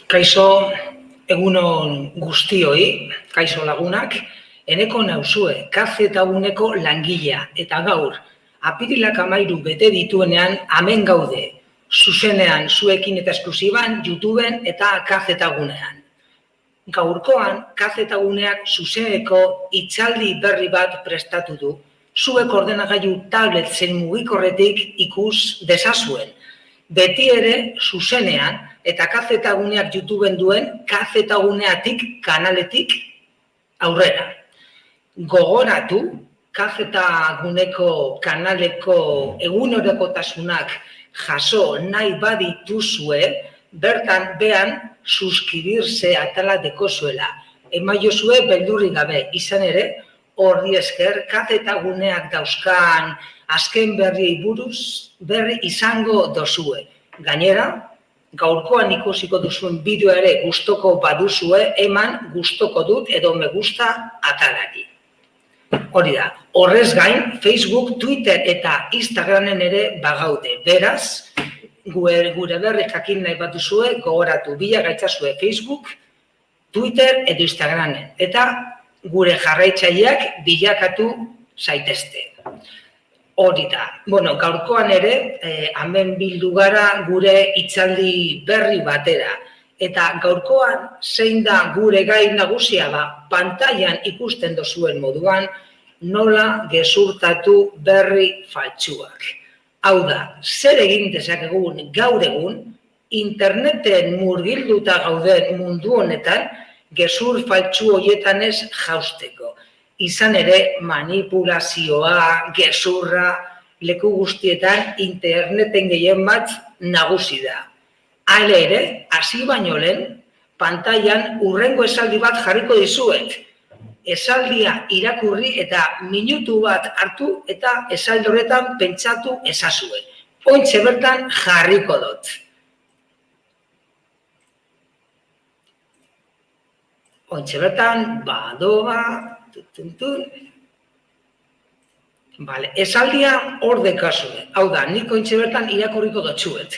Kaixo, egunon guztioi, kaixo lagunak, eneko nauzue, KZguneko langilea, eta gaur, apirilak 13 bete dituenean, hemen gaude, zuzenean, zuekin eta esklusiban, YouTubeen eta KZgunean. Gaurkoan, KZguneak zuzeneko hitzaldi berri bat prestatu du, zuek ordenagailu tablet zein mugikorretik ikus dezazuen. Beti ere, zuzenean, eta KZguneak YouTubeen duen KZguneatik kanaletik aurrera. Gogoratu, KZguneko kanaleko egunerokotasunak jaso nahi badituzue, bertan behan suskribirse atala dekozuela. Emaiozue beldurrik gabe, izan ere, horri esker KZguneak dauzkan azken berriei buruz berri izango dozue. Gainera, gaurkoan ikusiko duzuen bideoa ere gustoko baduzue, eman gustoko dut edo me gusta atalari. Hori da, horrez gain, Facebook, Twitter eta Instagramen ere bagaude. Beraz, gure berri jakin nahi bat duzue, gogoratu bila gaitzazue Facebook, Twitter edo Instagramen. Eta gure jarraitzaileak bilakatu zaitezte. Hori da. Gaurkoan ere, hemen bildu gara gure hitzaldi berri batera. Eta gaurkoan zein da gure gai nagusia pantailan ikusten dozuen moduan, nola gezurtatu berri faltsuak. Hau da, zer egin dezakegun gaur egun, interneten murgilduta gauden mundu honetan, gezur faltsu horietan ez jausteko. Izan ere, manipulazioa, gezurra, leku guztietan interneten gehien bat nagusi da. Hala ere, hasi baino lehen, pantailan hurrengo esaldi bat jarriko dizuet. Esaldia irakurri eta minutu bat hartu eta esaldi horretan pentsatu ezazue. Oraintxe bertan jarriko dut. Oraintxe bertan, badoa... Esaldia hor dekazue. Hau da, nik oraintxe bertan irakurriko dotzuet.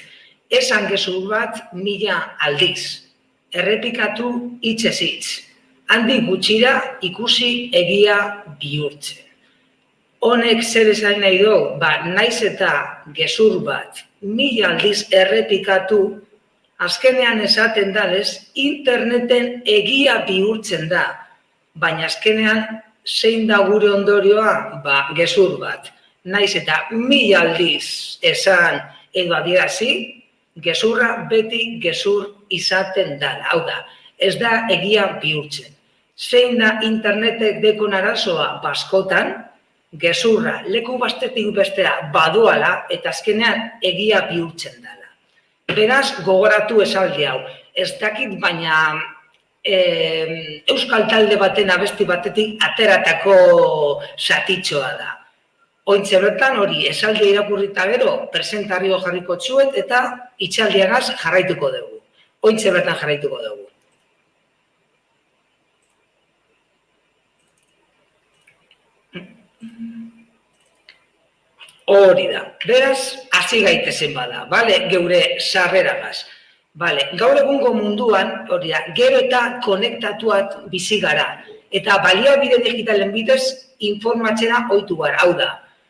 Esan gezur bat 1000 aldiz. Errepikatu hitzez hitz. Handik gutxira ikusi egia bihurtzen. Honek zer esan nahi du? Naiz eta gezur bat 1000 aldiz errepikatu, azkenean esaten dalez, interneten egia bihurtzen da. Baina azkenean, zein da gure ondorioa? Gezur bat. Naiz eta 1000 aldiz esan edo adierazi, gezurra beti gezur izaten da. Hau da, ez da egia bihurtzen. Zein da internetek dekon arazoa? Askotan, gezurra leku batetik bestera badoala eta azkenean egia bihurtzen dela. Beraz, gogoratu esaldi hau. Ez dakit baina... euskal talde baten abesti batetik ateratako zatitxoa da. Oraintxe bertan hori esaldia irakurrita gero, presentario jarriko txuet eta hitzaldiagaz jarraituko dugu. Oraintxe bertan jarraituko dugu. Hori da. Beraz, hasi gaitezen bada, geure sarreragaz. Gaur egungo munduan, gero eta konektatuat bizi gara. Eta baliabide digitalen bidez informatzera ohitu gara. Hau da,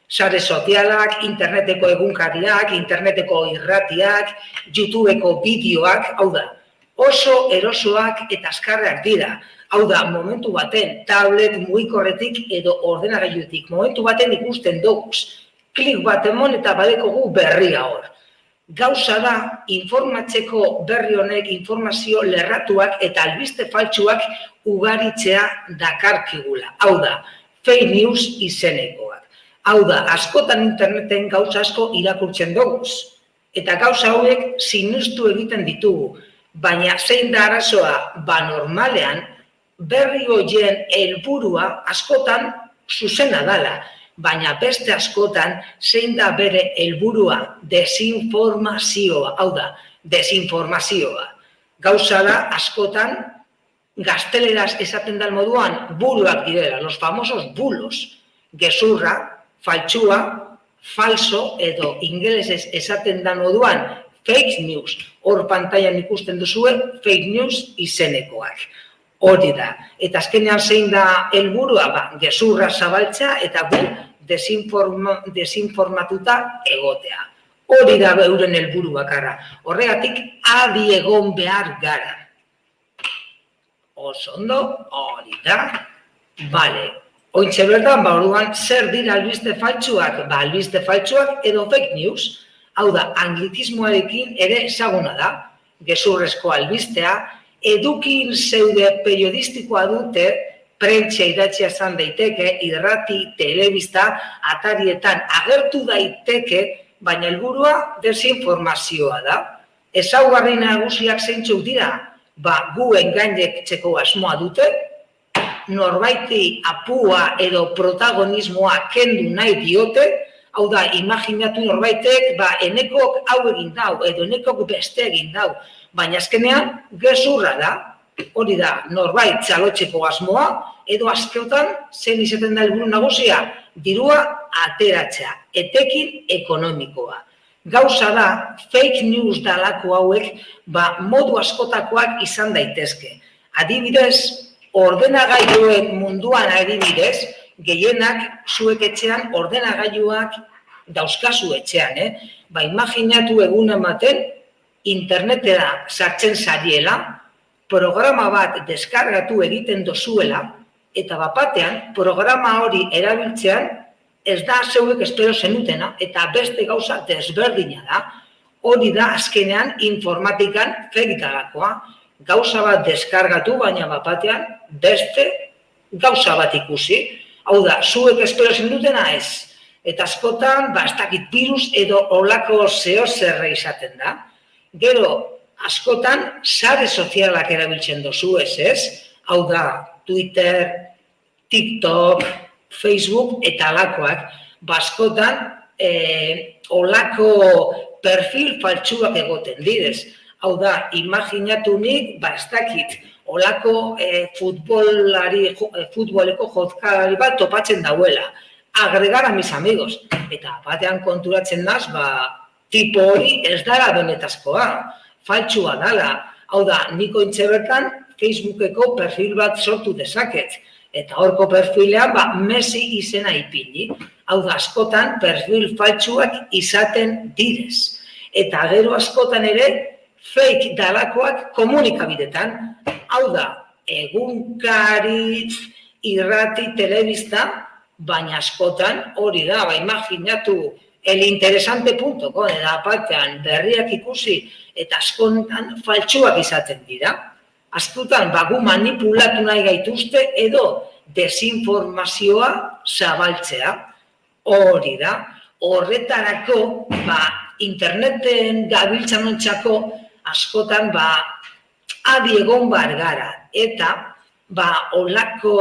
sare sozialak, interneteko egunkariak, interneteko irratiak, YouTubeko bideoak, hau da, oso erosoak eta azkarrak dira. Hau da, momentu baten tablet mugikorretik edo ordenagailutik, momentu baten ikusten doguz. Klik bat emon eta badekogu berria hor. Gauza da, informatzeko berri honek informazio lerratuak eta albiste faltsuak ugaritzea dakarkigula. Hau da, fake news izenekoak. Hau da, askotan interneten gauza asko irakurtzen doguz. Eta gauza hauek sinustu egiten ditugu. Baina zein da arazoa? Normalean, berri horien helburua askotan zuzena dala. Baina beste askotan zein da bere helburua? Desinformazioa. Hau da, desinformazioa. Gauza da, askotan, gazteleraz esaten dal moduan, buruak direla, los famosos bulos. Gezurra, faltsua, falso, edo ingelesez esaten da moduan, fake news. Hor pantailan ikusten duzue fake news izenekoak. Hori da. Eta azkenean zein da helburua, gezurra zabaltzea eta gu desinformatuta egotea. Hori da euren helburu bakarra. Horregatik adi egon behar gara. Oso ondo, hori da. Bale. Ointxe bertan, orduan, zer dira albiste faltsuak? Albiste faltsuak edo fake news. Hau da, anglicismoarekin ere ezaguna da. Gezurrezko albistea, edukin zeude periodistikoa dute, prentsa idatzia izan daiteke, irrati, telebista, atarietan agertu daiteke, baina helburua desinformazioa da. Ezaugarri nagusiak zeintzuk dira? Gu engainatzeko asmoa dute, norbaiti apua edo protagonismoa kendu nahi diote, hau da, imaginatu norbaitek, enekok hau egin dau, edo enekok beste egin dau, baina azkenean gezurra da, hori da, norbait txalotzeko asmoa, edo askotan zen izaten da helburu nagusia, dirua ateratzea, etekin ekonomikoa. Gauza da, fake news dalako hauek, modu askotakoak izan daitezke. Adibidez, ordenagailuen munduan adibidez, gehienak zuek etxean ordenagailuak dauzkazu etxean, imaginatu egunen baten, internetera sartzen zariela, programa bat deskargatu egiten dozuela, eta batean, programa hori erabiltzean, ez da zeuek espero zenutena, eta beste gauza desberdina da. Hori da azkenean informatikan fake dalakoa. Gauza bat deskargatu, baina batean beste gauza bat ikusi. Hau da, zuek espero zenutena ez. Eta askotan, ez dakit virus edo olako zerre izaten da. Gero, askotan, sare sozialak erabiltzen dozu ez? Hau da, Twitter, TikTok, Facebook eta alakoak. Askotan, olako perfil faltsuak egoten direz. Hau da, imaginatu nik, ez dakit, olako futboleko jokalari bat topatzen dauela. Agregar a mis amigos. Eta batean konturatzen naz, tipo hori ez dara benetazkoa, faltsua dala. Hau da, niko intxe bertan Facebookeko perfil bat sortu dezaket. Eta horko perfilean Messi izena ipini. Hau da, askotan perfil faltsuak izaten direz. Eta gero askotan ere fake dalakoak komunikabidetan. Hau da, egunkari, irrati, telebista, baina askotan hori da, imaginatu elinteresante.com eta batean berriak ikusi eta askotan faltsuak izaten dira. Askotan gu manipulatu nahi gaituzte edo desinformazioa zabaltzea. Hori da, horretarako interneten gabiltzanontzako askotan adi egon bar gara eta olako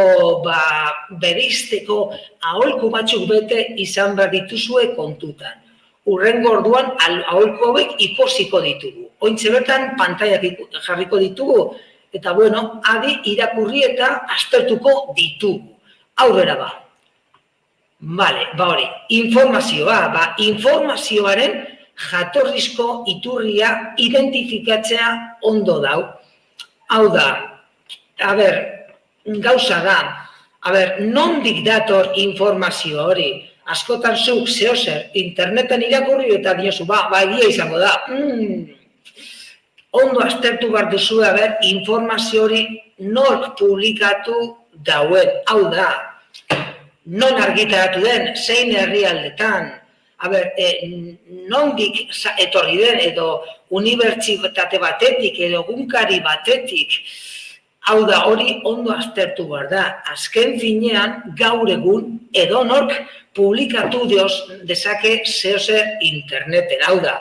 bereizteko aholku batzuk bete izan behar dituzue kontutan. Hurrengo orduan aholku hauek ikusiko ditugu. Ointxe bertan pantaiak jarriko ditugu eta adi irakurri eta aztertuko ditugu. Aurrera hori, informazioa, informazioaren jatorrizko iturria identifikatzea ondo dau. Hau da, gauza da, nondik dator informazio hori? Askotan zuk zehozer interneten irakurri eta diozu, egia izango da. Ondo aztertu behar duzu, informazio hori nork publikatu dauen. Hau da, non argitaratu den, zein herrialdetan, nondik etorri den, edo unibertsitate batetik, edo egunkari batetik. Hau da, hori ondo aztertu behar da. Azken finean, gaur egun, edonork publikatu dezake zehozer interneten. Hau da,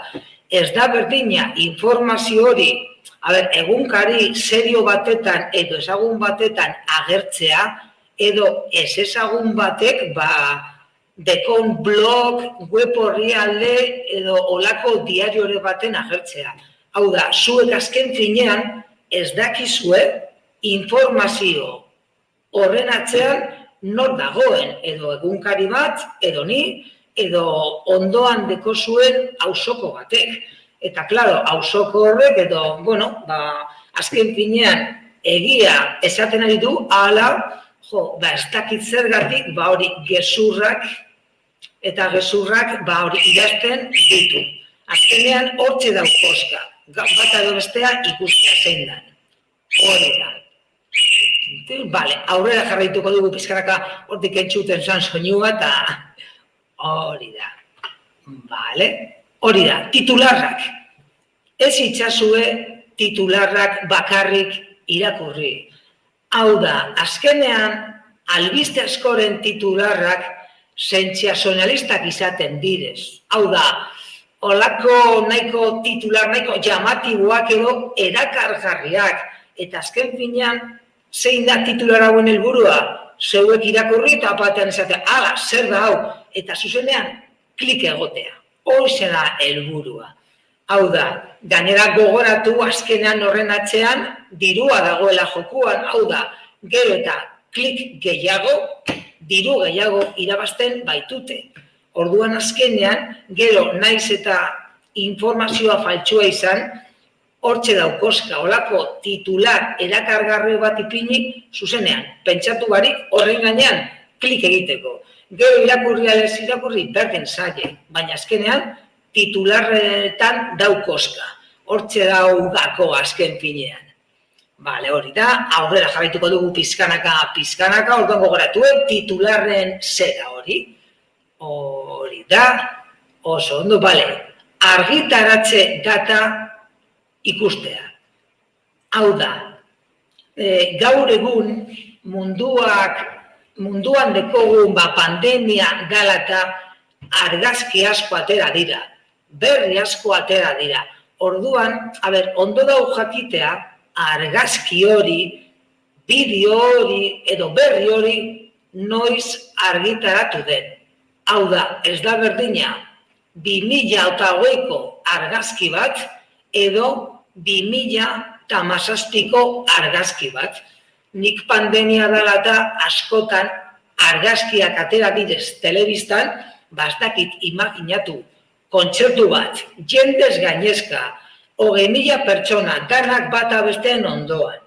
ez da berdina informazio hori, egunkari serio batetan edo ezagun batetan agertzea, edo ez ezagun batek, dekon blog, web orrialde edo olako diariore baten agertzea. Hau da, zuek azken finean ez dakizue informazio horren atzean nor dagoen, edo egunkari bat, edo ni, edo ondoan deko zuen auzoko batek. Eta, klaro, auzoko horrek edo, bueno, azken finean egia esaten ari du, ala, ez dakit zergatik, hori gezurrak, eta gezurrak, hori idazten ditu. Azkenean, hortxe daukozka, bat edo bestea ikustea zein da. Hori da. Bale, aurrera jarraituko dugu pizkanaka hortik entzuten zan soinua eta hori da. Bale, hori da, titularrak. Ez itzazue titularrak bakarrik irakurri. Hau da, azkenean, albiste askoren titularrak sentsazionalistak izaten direz. Hau da, holako nahiko titular, nahiko llamatiboak edo erakargarriak. Eta azken finean, zein da titular hauen helburua? Zeuek irakurri eta batean esatea, ala, zer da hau? Eta zuzenean, klik egotea. Hoxe da helburua. Hau da, gainera gogoratu azkenean horren atzean, dirua dagoela jokuan, hau da, gero eta klik gehiago, diru gehiago irabazten baitute. Orduan azkenean, gero naiz eta informazioa faltsua izan, hortxe daukozka, holako titular erakargarri bat ipinik zuzenean, pentsatu barik horren gainean klik egiteko. Gero irakurri alez irakurri berdin zaie, baina azkenean titularretan daukozka. Hortxe daugako azken finean. Bale, hori da, aurrera jarraituko dugu pizkanaka, orduan gogoratuen titularren zera hori. Hori da, oso ondo, bale, argitaratze data ikustea. Hau da, gaur egun munduan dekogun pandemia dela eta argazki asko atera dira, berri asko atera dira. Orduan, ondo dau jakitea, argazki hori, bideo hori edo berri hori noiz argitaratu den. Hau da, ez da berdina 2008ko argazki bat edo 2017ko argazki bat. Nik pandemia dela eta askotan argazkiak atera direz telebistan, bastakit imaginatu, kontzertu bat, jendez gainezka, 20.000 pertsona, danak bata besteen ondoan.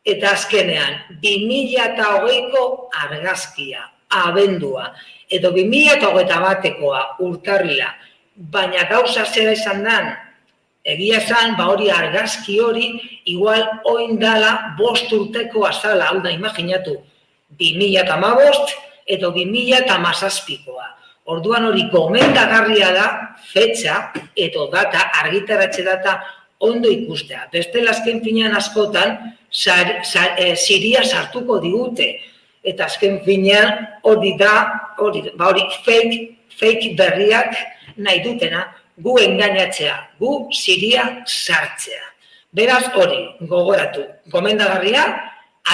Eta azkenean, 2008ko argazkia, abendua, edo 2021koa urtarrila, baina gauza zera izan dan, egia esan, hori argazki hori, igual oindala 5 urteko azala, hau da, imaginatu, 2015 edo 2017koa. Orduan hori gomendagarria da, fetxa edo data, argitaratze data, ondo ikustea. Bestela azken finean askotan, Siria sartuko digute. Eta azken finean hori da, fake berriak nahi dutena, gu engainatzea, gu Siria sartzea. Beraz hori, gogoratu, gomendagarria,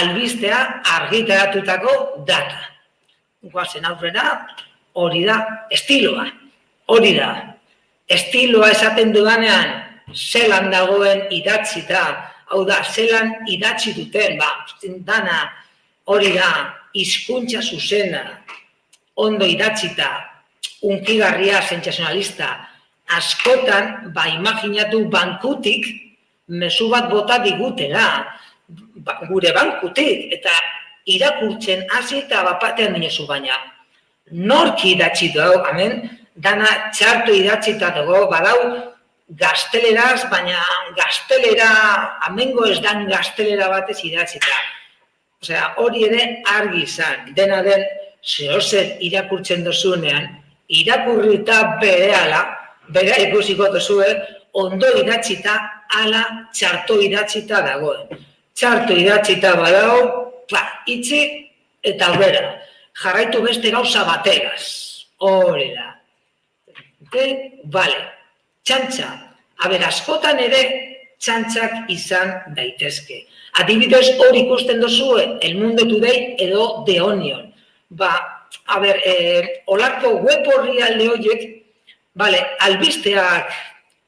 albistea argitaratutako data. Guazen aurrera, hori da, estiloa. Hori da, estiloa esaten dudanean, zelan dagoen idatzita, hau da, zelan idatzi duten, dana, hori da, hizkuntza zuzena, ondo idatzita, unkigarria, sentsazionalista, askotan, imaginatu bankutik, mezu bat bota digutela, gure bankutik, eta irakurtzen hasi eta bapatean dinezu baina. Norki idatzi dugu, hemen, dana txarto idatzita dugu, badau gazteleraz, baina gaztelera, amengo ez dan gaztelera batez idatzita. Osea, hori ere argi izan, dena den, zehozer irakurtzen dozunean, irakurrita berehala, bera ikusiko dozue, ondo idatzita, ala txarto idatzita dagoen. Txarto idatzita badau, itzi eta aurrera. Jarraitu beste gauza bategaz. Hori da. Bale, txantxa. Askotan ere txantxak izan daitezke. Adibidez hori ikusten dozue, El Mundo Today edo The Onion. Olako web orrialde horiek, albisteak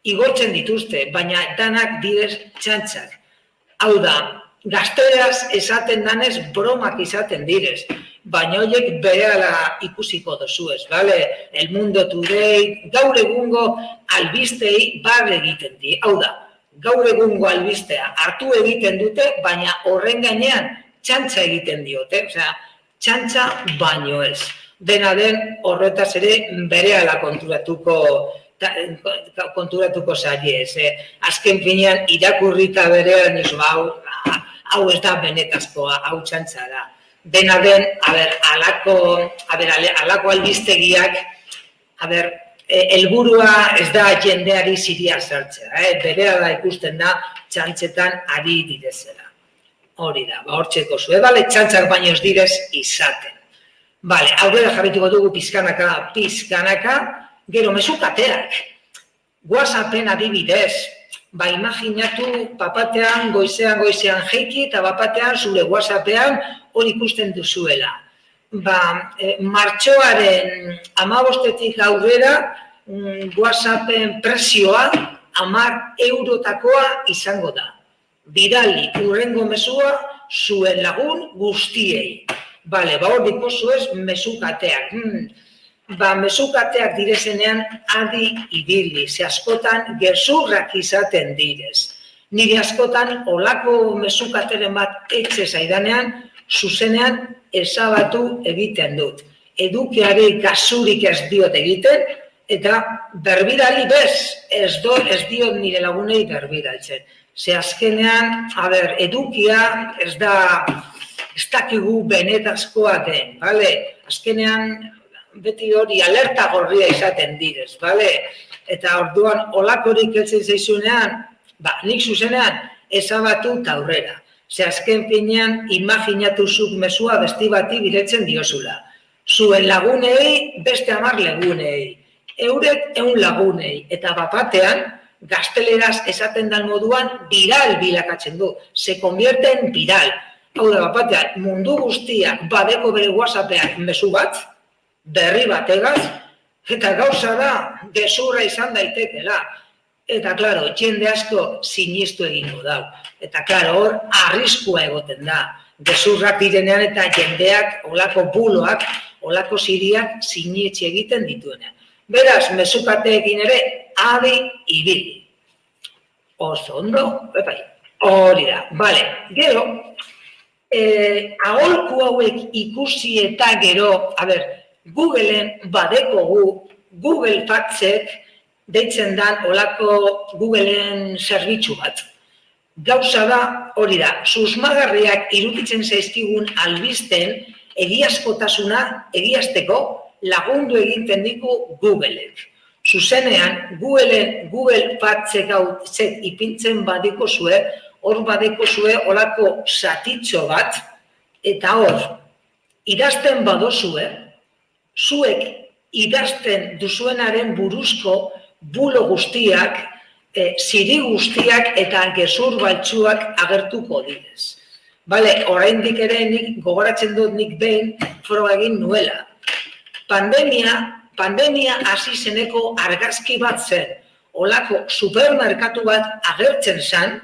igortzen dituzte, baina danak direz txantxak. Hau da, gazteleraz esaten danez bromak izaten direz, baina horiek berehala ikusiko dozuez, bale? El Mundo Today, gaur egungo albistei barre egiten di, hau da, gaur egungo albistea hartu egiten dute, baina horren gainean txantxa egiten diote, osea, txantxa baino ez. Dena den horretaz ere berehala konturatuko zaie, azken finean irakurrita berean izu, hau ez da benetazkoa, hau txantxa da. Dena den, alako albistegiak, helburua ez da jendeari ziria sartzea, berehala ikusten da txantxetan ari direzela. Hori da, hortzeko zue, bale, txantxak baino ez direz izaten. Bale, aurrera jarrituko dugu pizkanaka, gero mezukateak. WhatsAppen adibidez, imaginatu papatean goizean jeiki eta papatean zure WhatsAppean hori ikusten duzuela. Martxoaren 15-etik aurrera WhatsAppen prezioa 10 eurotakoa izango da. Bidali hurrengo mezua zuen lagun guztiei. Bale, hor dikozuez mezukateak. Mezukateak direzenean adi ibili, ze askotan gezurrak izaten direz. Nire askotan olako mezukateren bat etxe zaidanean, zuzenean ezabatu egiten dut. Edukiari gazurik ez diot egiten, eta berbidali ez diot nire lagunei berbidaltzen. Ze azkenean, edukia ez dakigu benetazkoa den, bale? Azkenean, beti hori alerta gorria izaten direz, bale? Eta orduan olakorik heltzen zaizunean, nik zuzenean ezabatu eta aurrera. Ze azken finean, imaginatu zuk mezua besti bati biretzen diozula. Zuen lagunei, beste 10 lagunei. Eurek 100 lagunei. Eta bapatean, gazteleraz esaten dan moduan, viral bilakatzen du. Se convierte en viral. Hau da, bapatean, mundu guztiak badeko bere WhatsAppean mezu bat, berri bategaz, eta gauza da, gezurra izan daitekela. Eta, klaro, jende asko sinistu egingo dau. Eta, klaro, hor, arriskua egoten da. Gezurrak direnean eta jendeak, olako buloak, olako siriak sinietxe egiten dituenean. Beraz, mezukateekin ere, adi ibili. Oso ondo, hori da. Bale, gero, aholku hauek ikusi eta gero, Googleen badekogu, Google Factsek deitzen dan olako Googleen zerbitzu bat. Gauza da, hori da, susmagarriak iruditzen zaizkigun albisten egiazkotasuna egiazteko lagundu egiten diku Googleek. Zuzenean, Google Factsek ipintzen badiko zue, hor badeko zue olako zatitxo bat, eta hor, idazten badozue, zuek idazten duzuenaren buruzko bulo guztiak, ziri guztiak eta gezur baltsuak agertuko direz. Bale, oraindik ere nik gogoratzen dut nik behin froga egin nuela. Pandemia hasi zeneko argazki bat zen, olako supermerkatu bat agertzen zen,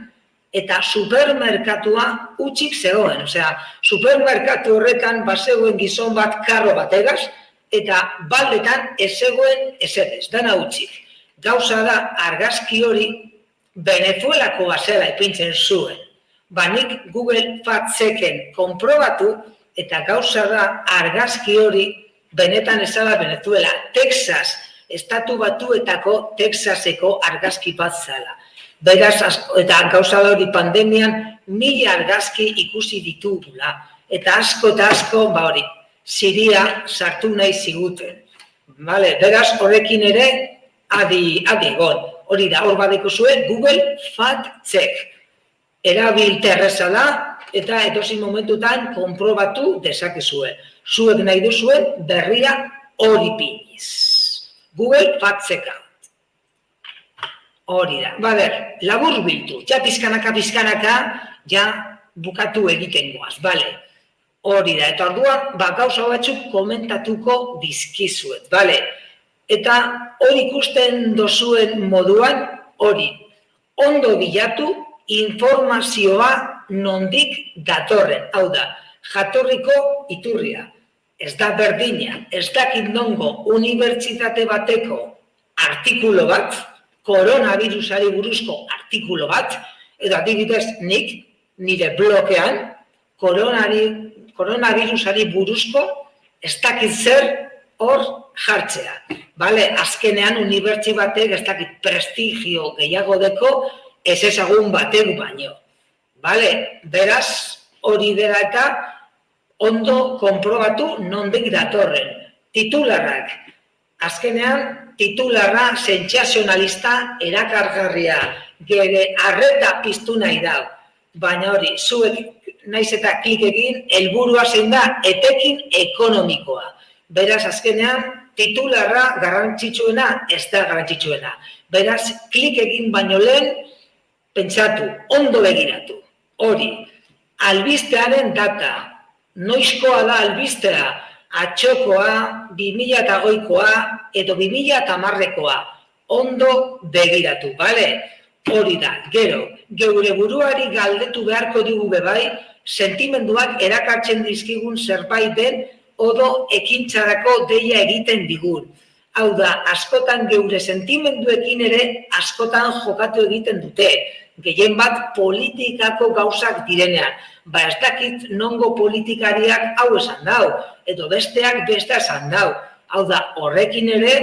eta supermerkatua utzik zegoen. Osea, supermerkatu horretan bazegoen gizon bat karro bategaz, eta baldetan ez zegoen ezetez, dana utzik. Gauza da, argazki hori Venezuelako bazela ipintzen zuen. Nik Google Factseken konprobatu, eta gauza da, argazki hori benetan ezala Venezuela, Texas, estatu batuetako Texaseko argazki bat zala. Beraz, eta gauza da hori pandemian 1000 argazki ikusi ditugula. Eta asko, hori, ziria sartu nahi ziguten. Beraz, horrekin ere, adi egon. Hori da, hor badeko zuen Google Factsek. Erabilterreza da, eta edozein momentutan konprobatu dezakezue. Zuek nahi duzuen berria hori piniz. Google Factseka. Hori da. Labur biltu. Ja pizkanaka, ja bukatu egiten goaz. Hori da. Eta orduan, gauza batzuk komentatuko dizkizuet. Eta hori ikusten dozuen moduan, hori, ondo bilatu, informazioa nondik datorren, hau da, jatorriko iturria. Ez da berdina, ez dakit nongo unibertsitate bateko artikulo bat, koronavirusari buruzko artikulo bat, edo adibidez nik, nire blokean, koronavirusari buruzko ez dakit zer hor jartzea. Azkenean unibertsi batek ez dakit prestigio gehiago deko ez ezagun batek baino. Beraz, hori dela eta ondo konprobatu nondik datorren. Titularrak. Azkenean, titularra sentsazionalista erakargarria, gere arreta piztu nahi dau. Baina hori, zuek naiz eta klik egin, helburua zein da etekin ekonomikoa. Beraz, azkenean, titularra garrantzitsuena, ez da garrantzitsuena. Beraz, klik egin baino lehen, pentsatu, ondo begiratu. Hori, albistearen data, noizkoa da albistea, atxokoa, 2008koa edo 2010koa, ondo begiratu, hori da. Gero, geure buruari galdetu beharko digu bebai, sentimenduak erakartzen dizkigun zerbait den odo ekintzarako deia egiten digun. Hau da, askotan geure sentimenduekin ere askotan jokatu egiten dute. Gehien bat politikako gauzak direnean. Ez dakit nongo politikariak hau esan dau, edo besteak beste esan dau. Hau da, horrekin ere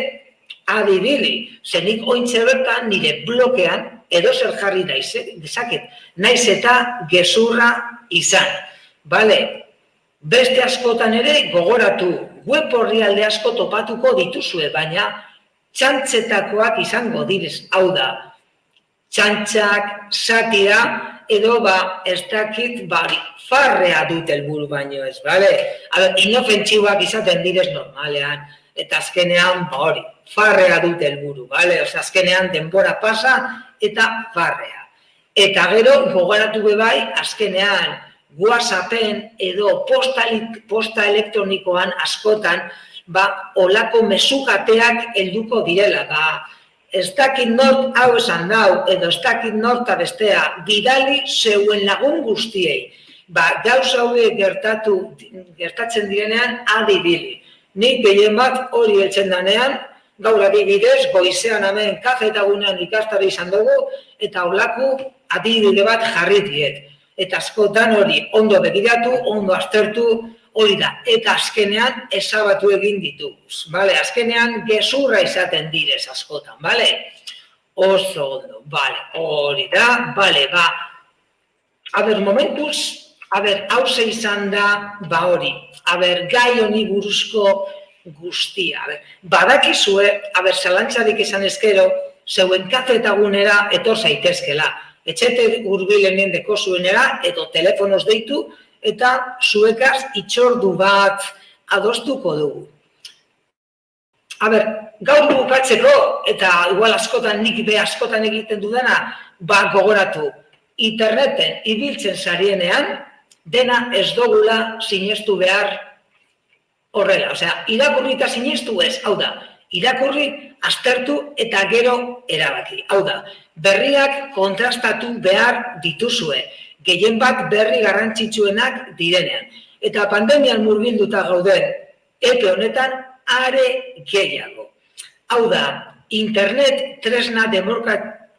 adibili. Zenik ointxe bertan nire blokean edo zer jarri dezaket. Naiz eta gezurra izan. Beste askotan ere gogoratu, web orrialde asko topatuko dituzue, baina txantzetakoak izango direz. Hau da, txantzak, satira, edo ez dakit farrea dut helburu baino ez, inofentsiboak izaten direz normalean, eta azkenean farrea dut helburu, azkenean denbora pasa eta farrea. Eta gero, gogoratu bebai, azkenean, WhatsAppen edo posta elektronikoan askotan, olako mezukateak helduko direla, ez dakit nort hau esan dau, edo ez dakit norta bestea, bidali zeuen lagun guztiei. Gauza hauek gertatzen direnean adibili. Nik gehien bat hori heltzen danean, gaur adibidez, goizean hemen kafetagunean ikastaro izan dugu, eta olako adibide bat jarri diet. Eta askotan hori ondo begiratu, ondo aztertu, hori da. Eta azkenean ezabatu egin ditu. Azkenean gezurra izaten direz askotan, oso ondo, hori da, momentuz, hauze izan da, hori, gai honi buruzko guztia. Badakizue, zalantzarik izan ezkero, zeuen kafetagunera etor zaitezkela. Etxete hurbilenen deko zuenera, edo telefonoz deitu, eta zuekaz itxordu bat adostuko dugu. Gaur bukatzeko, eta igual askotan nik askotan egiten dudana, gogoratu, interneten ibiltzen zarienean, dena ez dugula sinestu behar horrela. Irakurri eta sinestu ez, hau da, irakurri, aztertu eta gero erabaki. Hau da, berriak kontrastatu behar dituzue, gehien bat berri garrantzitsuenak direnean. Eta pandemian murgilduta gauden, epe honetan are gehiago. Hau da, internet tresna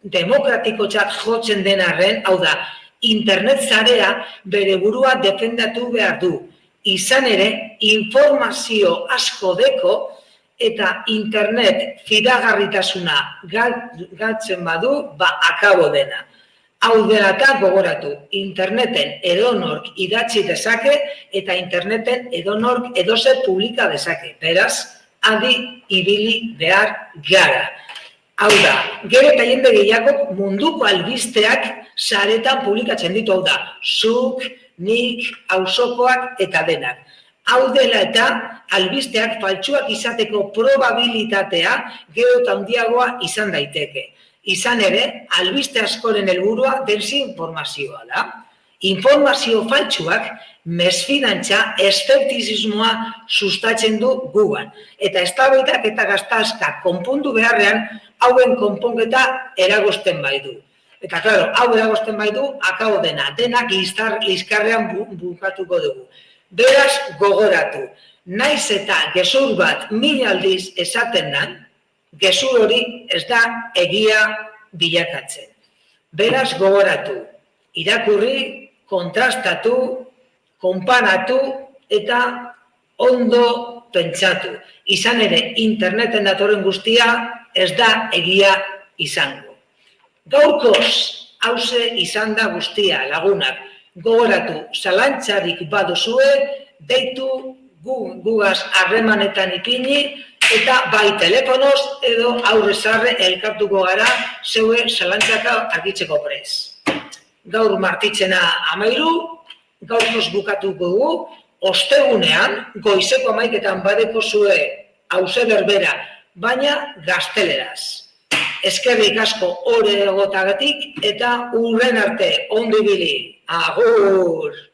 demokratikotzat jotzen den arren, hau da, internet zarea bere burua defendatu behar du. Izan ere, informazio asko deko eta internet fidagarritasuna galtzen badu, akabo dena. Hau dela eta gogoratu, interneten edonork idatzi dezake eta interneten edonork edozer publika dezake. Beraz, adi ibili behar gara. Hau da, gero eta jende gehiago munduko albisteak saretan publikatzen ditu, hau da, zuk, nik, auzokoak eta denak. Hau dela eta albisteak faltsuak izateko probabilitatea gero eta handiagoa izan daiteke. Izan ere, albiste askoren helburua desinformazioa da. Informazio faltsuak mesfidantza, eszeptizismoa sustatzen du gugan. Eta eztabaidak eta gatazkak konpondu beharrean hauen konponketa eragozten baitu. Eta, klaro, hau eragosten baitu, akabo denak liskarrean bukatuko dugu. Beraz, gogoratu, naiz eta gezur bat 1000 aldiz esaten dan, gezur hori ez da egia bilakatzen. Beraz, gogoratu, irakurri, kontrastatu, konparatu eta ondo pentsatu. Izan ere, interneten datorren guztia ez da egia izango. Gaurkoz, hauze izan da guztia, lagunak. Gogoratu, zalantzarik baduzue, deitu gugaz harremanetan ipini, eta bai telefonoz edo aurrezarre elkartuko gara zeue zalantzaka argitzeko prez. Gaur martitzena 13, gaurkoz bukatuko dugu, ostegunean, goizeko 11etan badeko zue hauze berbera, baina gazteleraz. Eskerrik asko ore egotagatik eta urren arte ondo ibili. Agur!